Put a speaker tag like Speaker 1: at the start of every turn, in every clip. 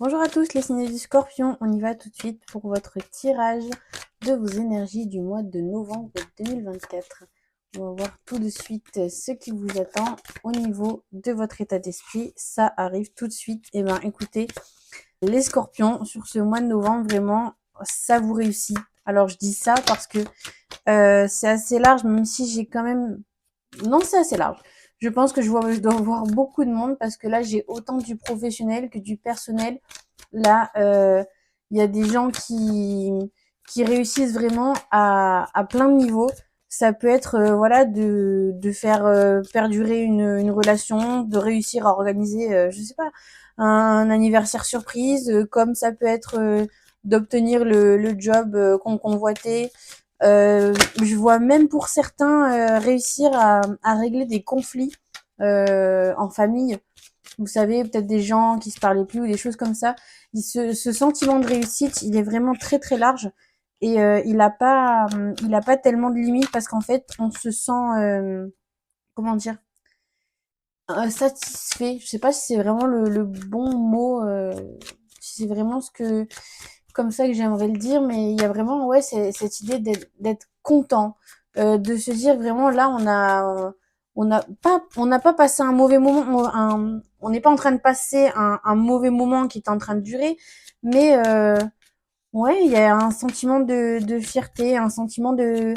Speaker 1: Bonjour à tous les signes du Scorpion, on y va tout de suite pour votre tirage de vos énergies du mois de novembre 2024. On va voir tout de suite ce qui vous attend au niveau de votre état d'esprit. Ça arrive tout de suite. Et ben écoutez, les Scorpions, sur ce mois de novembre, vraiment, ça vous réussit. Alors je dis ça parce que c'est assez large, même si j'ai quand même... Non, c'est assez large. Je pense que je dois voir beaucoup de monde parce que là, j'ai autant du professionnel que du personnel. Là, il y a des gens qui réussissent vraiment à plein de niveaux. Ça peut être voilà de faire perdurer une relation, de réussir à organiser, je sais pas, un anniversaire surprise, comme ça peut être d'obtenir le job qu'on convoitait. Je vois même pour certains réussir à régler des conflits en famille. Vous savez, peut-être des gens qui se parlaient plus ou des choses comme ça. Ce sentiment de réussite, il est vraiment très très large et il a pas tellement de limites parce qu'en fait, on se sent comment dire satisfait. Je sais pas si c'est vraiment le bon mot, si c'est vraiment ce que comme ça que j'aimerais le dire, mais il y a vraiment ouais cette idée d'être content, de se dire vraiment là on n'a pas passé un mauvais moment, on n'est pas en train de passer un mauvais moment qui est en train de durer, mais ouais il y a un sentiment de fierté, un sentiment de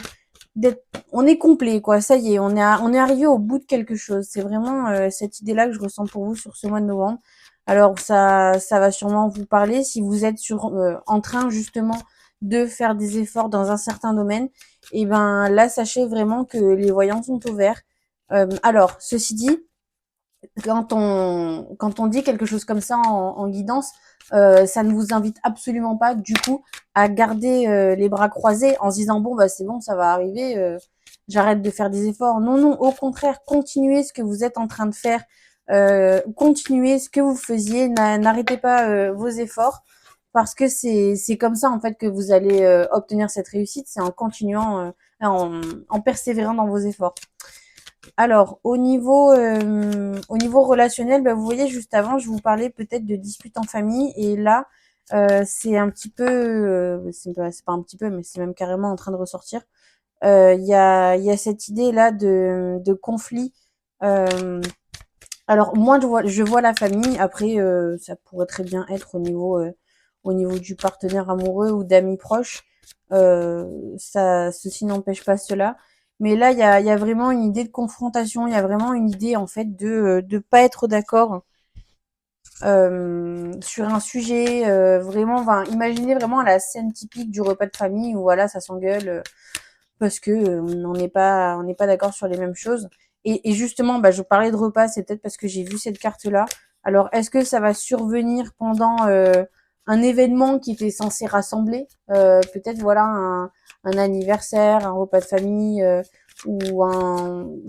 Speaker 1: d'être on est complet quoi, ça y est, on est arrivé au bout de quelque chose. C'est vraiment cette idée-là que je ressens pour vous sur ce mois de novembre. Alors ça va sûrement vous parler si vous êtes en train justement de faire des efforts dans un certain domaine. Et ben là, sachez vraiment que les voyants sont au vert. Alors, ceci dit, quand on dit quelque chose comme ça en guidance, ça ne vous invite absolument pas du coup à garder les bras croisés en se disant bon bah c'est bon ça va arriver, j'arrête de faire des efforts. Non non, au contraire, continuez ce que vous êtes en train de faire, continuez ce que vous faisiez, n'arrêtez pas vos efforts parce que c'est comme ça en fait que vous allez obtenir cette réussite, c'est en continuant, en persévérant dans vos efforts. Alors, au niveau relationnel, bah, vous voyez, juste avant, je vous parlais peut-être de disputes en famille. Et là, c'est un petit peu, c'est pas un petit peu, mais c'est même carrément en train de ressortir. Il y a cette idée-là de conflit. Euh, alors, moi, je vois la famille. Après, ça pourrait très bien être au niveau du partenaire amoureux ou d'amis proches. Ceci n'empêche pas cela. Mais là, il y a vraiment une idée de confrontation. Il y a vraiment une idée, en fait, de pas être d'accord sur un sujet. Vraiment, enfin, imaginez vraiment la scène typique du repas de famille où voilà, ça s'engueule parce que on n'est pas d'accord sur les mêmes choses. Et justement, bah, je parlais de repas, c'est peut-être parce que j'ai vu cette carte-là. Alors, est-ce que ça va survenir pendant un événement qui était censé rassembler, peut-être voilà un anniversaire, un repas de famille ou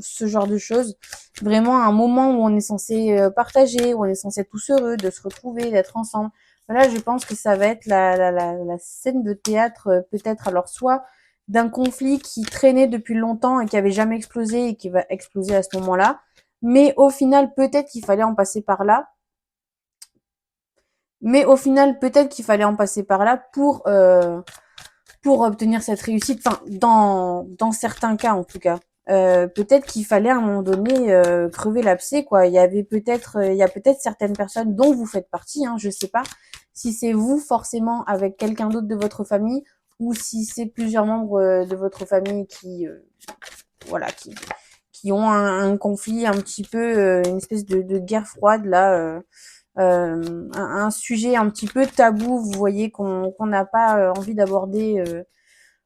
Speaker 1: ce genre de choses. Vraiment un moment où on est censé partager, où on est censé être tous heureux, de se retrouver, d'être ensemble. Voilà, je pense que ça va être la scène de théâtre, peut-être alors soit d'un conflit qui traînait depuis longtemps et qui avait jamais explosé et qui va exploser à ce moment-là. Mais au final, peut-être qu'il fallait en passer par là. Mais au final, peut-être qu'il fallait en passer par là pour obtenir cette réussite. Enfin, dans certains cas, en tout cas. Peut-être qu'il fallait à un moment donné crever l'abcès, quoi. Il y a peut-être certaines personnes dont vous faites partie, hein, je sais pas si c'est vous forcément avec quelqu'un d'autre de votre famille ou si c'est plusieurs membres de votre famille voilà, qui ont un conflit un petit peu, une espèce de guerre froide là. Un sujet un petit peu tabou, vous voyez, qu'on n'a pas envie d'aborder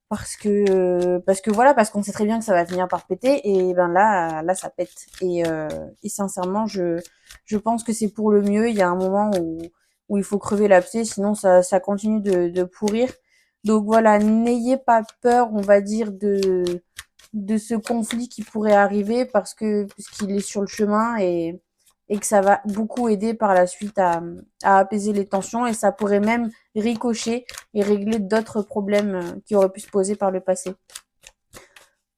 Speaker 1: parce que voilà, parce qu'on sait très bien que ça va finir par péter et ben là ça pète et sincèrement je pense que c'est pour le mieux. Il y a un moment où il faut crever l'abcès, sinon ça continue de pourrir. Donc voilà, n'ayez pas peur, on va dire de ce conflit qui pourrait arriver parce que puisqu'il est sur le chemin et que ça va beaucoup aider par la suite à apaiser les tensions et ça pourrait même ricocher et régler d'autres problèmes qui auraient pu se poser par le passé.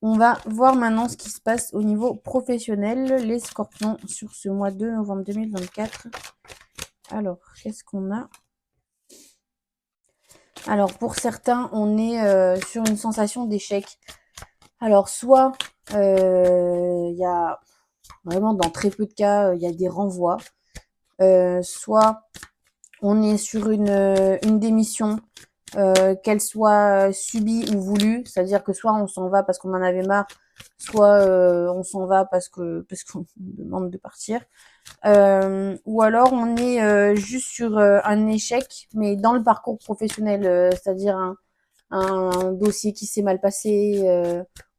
Speaker 1: On va voir maintenant ce qui se passe au niveau professionnel, les scorpions sur ce mois de novembre 2024. Alors, qu'est-ce qu'on a? Alors, pour certains, on est sur une sensation d'échec. Alors, soit il y a vraiment dans très peu de cas, il y a des renvois. Soit on est sur une démission, qu'elle soit subie ou voulue, c'est-à-dire que soit on s'en va parce qu'on en avait marre, soit on s'en va parce qu'on demande de partir. Ou alors on est juste sur un échec, mais dans le parcours professionnel, c'est-à-dire un dossier qui s'est mal passé,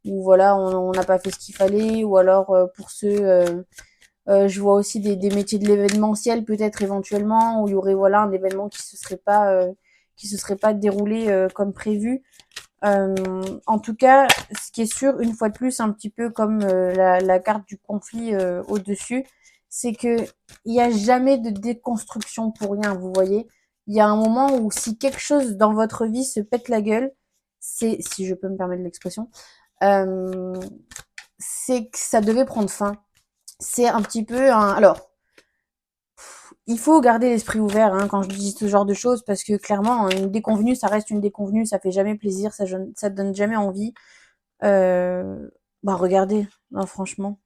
Speaker 1: ou voilà, on n'a pas fait ce qu'il fallait, ou alors pour ceux, je vois aussi des métiers de l'événementiel peut-être éventuellement, où il y aurait voilà un événement qui se serait pas déroulé comme prévu. En tout cas, ce qui est sûr, une fois de plus, un petit peu comme la carte du conflit au-dessus, c'est que il y a jamais de déconstruction pour rien, vous voyez. Il y a un moment où si quelque chose dans votre vie se pète la gueule, c'est, si je peux me permettre l'expression, euh, c'est que ça devait prendre fin. C'est un petit peu un... Alors, il faut garder l'esprit ouvert hein, quand je dis ce genre de choses parce que clairement, une déconvenue, ça reste une déconvenue, ça fait jamais plaisir, ça donne jamais envie. Euh, Bah regardez, non, franchement.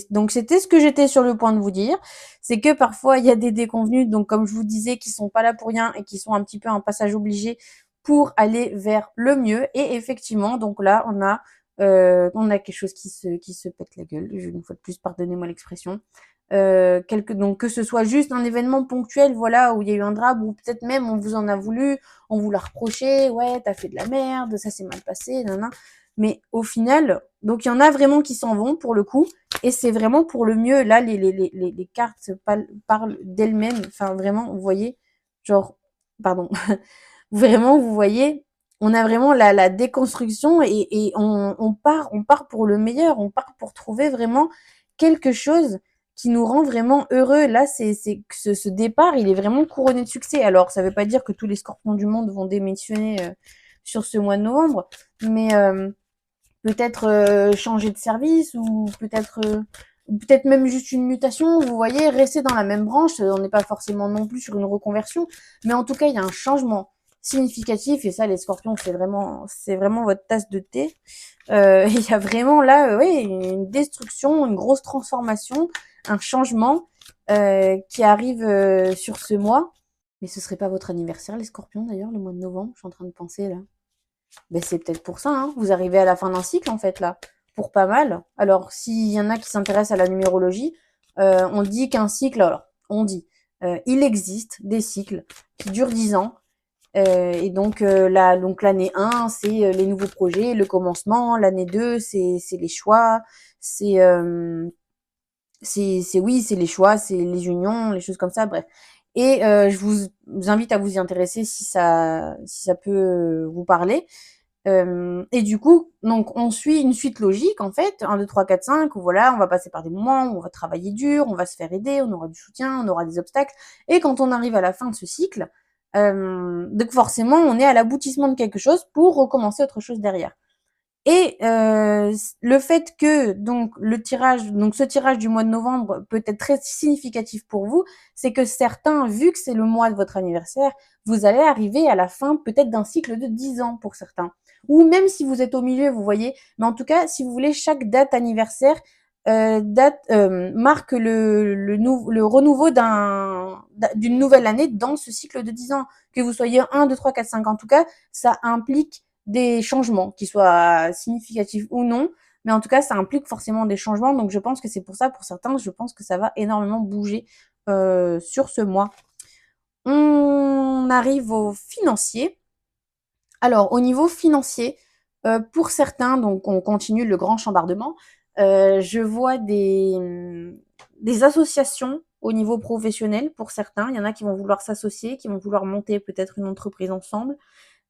Speaker 1: Donc c'était ce que j'étais sur le point de vous dire, c'est que parfois il y a des déconvenus, donc comme je vous disais, qui sont pas là pour rien et qui sont un petit peu un passage obligé pour aller vers le mieux. Et effectivement, donc là on a quelque chose qui se pète la gueule. Une fois de plus, pardonnez-moi l'expression. Donc que ce soit juste un événement ponctuel, voilà, où il y a eu un drame, ou peut-être même on vous en a voulu, on vous l'a reproché, ouais, t'as fait de la merde, ça s'est mal passé, nanana. Mais au final, donc il y en a vraiment qui s'en vont pour le coup, et c'est vraiment pour le mieux. Là, les cartes parlent d'elles-mêmes. Enfin, vraiment, vous voyez, genre, pardon, vraiment, vous voyez, on a vraiment la déconstruction et on part pour le meilleur, on part pour trouver vraiment quelque chose qui nous rend vraiment heureux. Là, ce départ, il est vraiment couronné de succès. Alors, ça veut pas dire que tous les scorpions du monde vont démissionner sur ce mois de novembre, mais peut-être changer de service ou peut-être même juste une mutation, vous voyez, rester dans la même branche, on n'est pas forcément non plus sur une reconversion, mais en tout cas, il y a un changement significatif et ça les scorpions c'est vraiment votre tasse de thé. Il y a vraiment là oui, une destruction, une grosse transformation, un changement qui arrive sur ce mois. Mais ce serait pas votre anniversaire les scorpions d'ailleurs, le mois de novembre, je suis en train de penser là. Ben, c'est peut-être pour ça, hein. Vous arrivez à la fin d'un cycle, en fait, là. Pour pas mal. Alors, s'il y en a qui s'intéressent à la numérologie, on dit qu'un cycle, alors, on dit, il existe des cycles qui durent 10 ans. Et donc l'année 1, c'est les nouveaux projets, le commencement. L'année 2, c'est les choix. C'est, oui, c'est les choix, c'est les unions, les choses comme ça, bref. Et je vous invite à vous y intéresser si ça peut vous parler. Et du coup, donc on suit une suite logique en fait, 1, 2, 3, 4, 5, où voilà, on va passer par des moments où on va travailler dur, on va se faire aider, on aura du soutien, on aura des obstacles. Et quand on arrive à la fin de ce cycle, donc forcément, on est à l'aboutissement de quelque chose pour recommencer autre chose derrière. Et le fait que donc ce tirage du mois de novembre peut être très significatif pour vous, c'est que certains, vu que c'est le mois de votre anniversaire, vous allez arriver à la fin peut-être d'un cycle de 10 ans pour certains. Ou même si vous êtes au milieu, vous voyez. Mais en tout cas, si vous voulez, chaque date anniversaire marque le renouveau d'une nouvelle année dans ce cycle de 10 ans. Que vous soyez 1, 2, 3, 4, 5, en tout cas, ça implique des changements, qui soient significatifs ou non, mais en tout cas, ça implique forcément des changements. Donc, je pense que c'est pour ça, pour certains, je pense que ça va énormément bouger sur ce mois. On arrive au financier. Alors, au niveau financier, pour certains, donc on continue le grand chambardement, je vois des associations au niveau professionnel pour certains. Il y en a qui vont vouloir s'associer, qui vont vouloir monter peut-être une entreprise ensemble.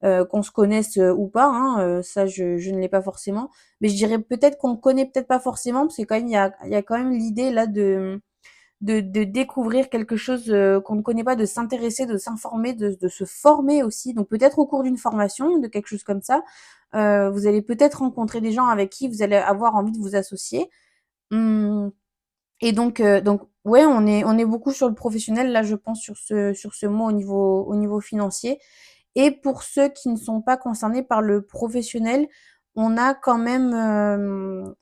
Speaker 1: Qu'on se connaisse ou pas, hein, ça je ne l'ai pas forcément. Mais je dirais peut-être qu'on connaît peut-être pas forcément, parce que quand même il y a quand même l'idée là de découvrir quelque chose qu'on ne connaît pas, de s'intéresser, de s'informer, de se former aussi. Donc peut-être au cours d'une formation, de quelque chose comme ça, vous allez peut-être rencontrer des gens avec qui vous allez avoir envie de vous associer. Hum, et donc Ouais, on est beaucoup sur le professionnel, là, je pense sur ce mot au niveau financier. Et pour ceux qui ne sont pas concernés par le professionnel, on a quand même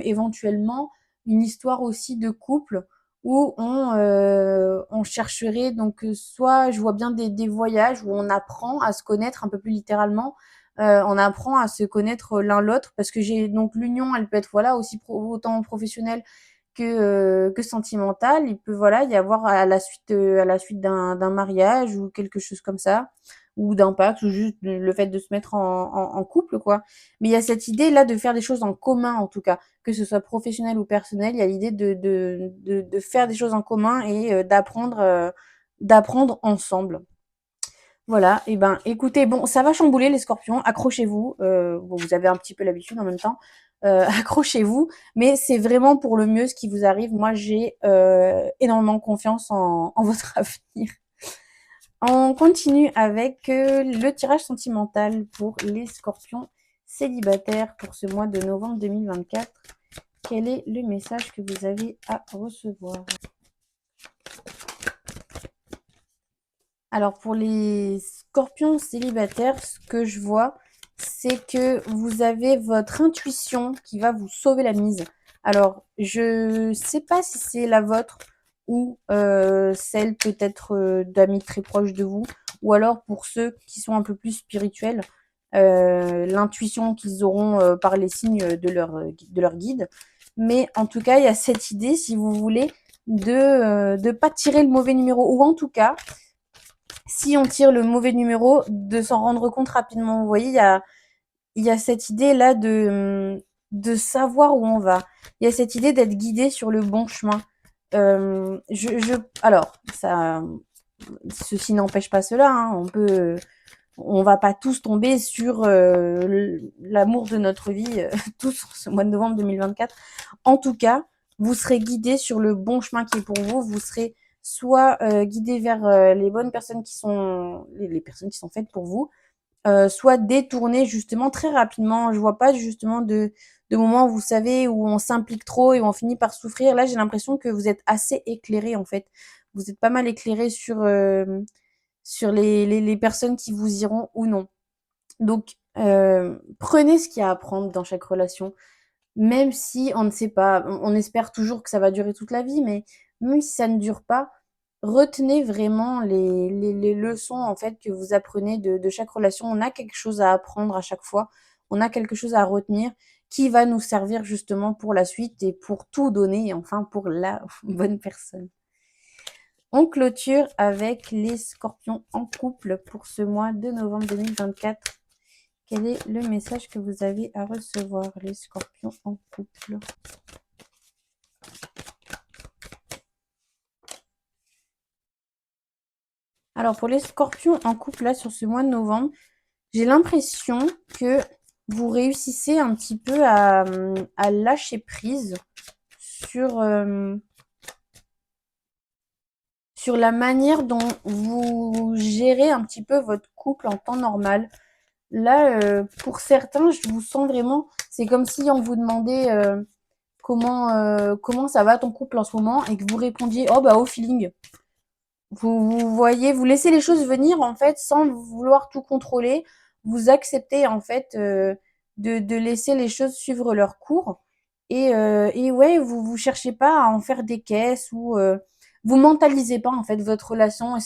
Speaker 1: éventuellement une histoire aussi de couple où on chercherait donc, soit je vois bien des voyages où on apprend à se connaître un peu plus littéralement, on apprend à se connaître l'un l'autre parce que j'ai donc l'union, elle peut être, voilà, aussi autant professionnelle que sentimentale. Il peut, voilà, y avoir à la suite d'un mariage ou quelque chose comme ça, ou d'un pacte, ou juste le fait de se mettre en couple, quoi. Mais il y a cette idée là de faire des choses en commun, en tout cas, que ce soit professionnel ou personnel. Il y a l'idée de faire des choses en commun et d'apprendre ensemble. Voilà, et ben écoutez, bon, ça va chambouler les scorpions, accrochez-vous. Bon, vous avez un petit peu l'habitude en même temps. Accrochez-vous, mais c'est vraiment pour le mieux ce qui vous arrive. Moi, j'ai énormément confiance en votre avenir. On continue avec le tirage sentimental pour les scorpions célibataires pour ce mois de novembre 2024. Quel est le message que vous avez à recevoir? Alors pour les scorpions célibataires, ce que je vois, c'est que vous avez votre intuition qui va vous sauver la mise. Alors, je sais pas si c'est la vôtre ou celle peut-être d'amis très proches de vous, ou alors pour ceux qui sont un peu plus spirituels, l'intuition qu'ils auront par les signes de leur guide. Mais en tout cas, il y a cette idée, si vous voulez, de pas tirer le mauvais numéro, ou en tout cas, si on tire le mauvais numéro, de s'en rendre compte rapidement. Vous voyez, il y a cette idée-là de savoir où on va. Il y a cette idée d'être guidé sur le bon chemin. Alors, ceci n'empêche pas cela, hein. On va pas tous tomber sur l'amour de notre vie, tous ce mois de novembre 2024. En tout cas, vous serez guidé sur le bon chemin qui est pour vous. Vous serez soit guidé vers les bonnes personnes qui sont les personnes qui sont faites pour vous, soit détourné justement très rapidement. Je vois pas justement de moments, vous savez, où on s'implique trop et où on finit par souffrir. Là, j'ai l'impression que vous êtes assez éclairé en fait. Vous êtes pas mal éclairé sur les personnes qui vous iront ou non. Donc, prenez ce qu'il y a à prendre dans chaque relation, même si on ne sait pas, on espère toujours que ça va durer toute la vie, mais même si ça ne dure pas, retenez vraiment les leçons en fait que vous apprenez de chaque relation. On a quelque chose à apprendre à chaque fois, on a quelque chose à retenir qui va nous servir justement pour la suite et pour tout donner, et enfin pour la bonne personne. On clôture avec les scorpions en couple pour ce mois de novembre 2024. Quel est le message que vous avez à recevoir, les scorpions en couple? Alors, pour les scorpions en couple, là, sur ce mois de novembre, j'ai l'impression que vous réussissez un petit peu à lâcher prise sur, sur la manière dont vous gérez un petit peu votre couple en temps normal. Là, pour certains, je vous sens vraiment, c'est comme si on vous demandait comment ça va ton couple en ce moment et que vous répondiez oh bah au feeling. Vous voyez, vous laissez les choses venir en fait sans vouloir tout contrôler. Vous acceptez en fait de laisser les choses suivre leur cours. Et ouais, vous cherchez pas à en faire des caisses ou vous mentalisez pas en fait votre relation. Et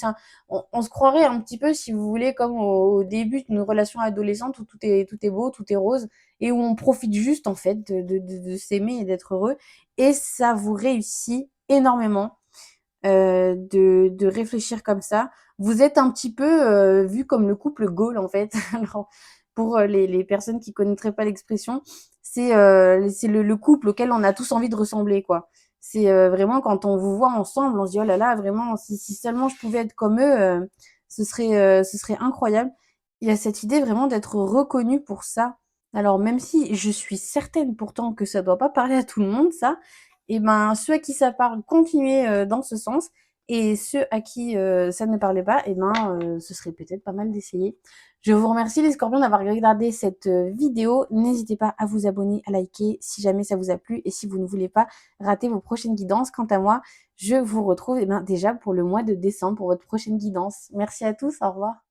Speaker 1: on se croirait un petit peu, si vous voulez, comme au début d'une relation adolescente où tout est beau, tout est rose et où on profite juste en fait de s'aimer et d'être heureux. Et ça vous réussit énormément de réfléchir comme ça. Vous êtes un petit peu vu comme le couple Gaulle en fait. Alors, pour les personnes qui connaîtraient pas l'expression, c'est le couple auquel on a tous envie de ressembler, quoi. C'est vraiment quand on vous voit ensemble, on se dit oh là là, vraiment, si seulement je pouvais être comme eux, ce serait incroyable. Il y a cette idée vraiment d'être reconnu pour ça. Alors même si je suis certaine pourtant que ça doit pas parler à tout le monde ça, et ben ceux à qui ça parle, continuez dans ce sens. Et ceux à qui ça ne parlait pas, eh ben, ce serait peut-être pas mal d'essayer. Je vous remercie les scorpions d'avoir regardé cette vidéo. N'hésitez pas à vous abonner, à liker si jamais ça vous a plu et si vous ne voulez pas rater vos prochaines guidances. Quant à moi, je vous retrouve eh ben, déjà pour le mois de décembre pour votre prochaine guidance. Merci à tous, au revoir.